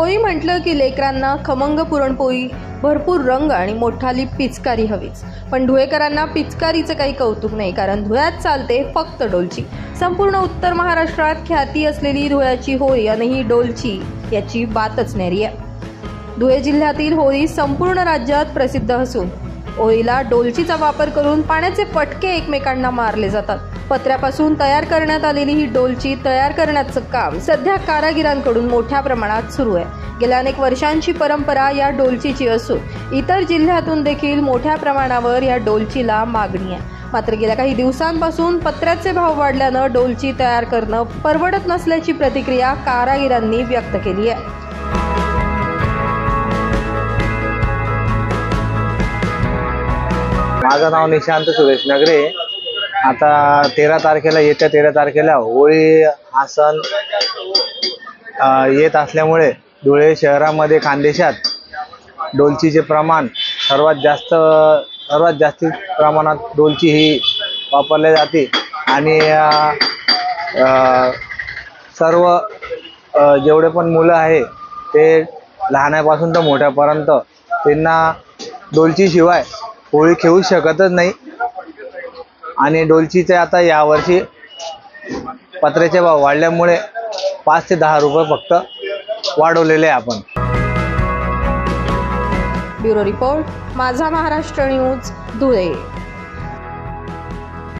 होळी म्हटलं की लेकरांना खमंग पुरणपोळी, भरपूर रंग आणि मोठाली पिचकारी हवीच। पण धुळेकरांना पिचकारीचं काही कौतुक नाही, कारण धुळ्यात चालते फक्त डोलची। संपूर्ण उत्तर महाराष्ट्रात ख्याती असलेली धुळ्याची होळी आणि ही डोलची याची बातच न्यारी आहे। धुळे जिल्ह्यातील होळी संपूर्ण राज्यात प्रसिद्ध असून होळीला डोलचीचा वापर करून पाण्याचे फटके एकमेकांना मारले जातात। पत्र्यापासून तयार करण्यात आलेली ही डोलची तयार करण्याचं काम सध्या कारागिरांकडून मोठ्या प्रमाणात सुरू आहे। गेल्या अनेक वर्षांची परंपरा या डोलचीची असून इतर जिल्ह्यातून देखील मोठ्या प्रमाणावर या डोलचीला मागणी आहे। मात्र गेल्या काही दिवसांपासून पत्र्याचे भाव वाढल्यानं डोलची तयार करणं परवडत नसल्याची प्रतिक्रिया कारागिरांनी व्यक्त केली आहे। माझं नाव निशांत सुरेश नगरे। आता 13 तारखेला येत्या 13 तारखेला होळी हा सण येत असल्यामुळे धुळे शहरामध्ये खानदेशात डोलचीचे प्रमाण सर्वात जास्त प्रमाणात डोलची ही वापरली जाते आणि सर्व जेवढे पण मुलं आहे ते लहानापासून तर मोठ्यापर्यंत त्यांना डोलची शिवाय होळी खेळू शकतच नाही। आणि डोलचीचे आता यावर्षी पत्र्याचे भाव वाढल्यामुळे 5 ते 10 रुपये फक्त वाढवलेले आहे आपण। ब्युरो रिपोर्ट, माझा महाराष्ट्र न्यूज, धुळे।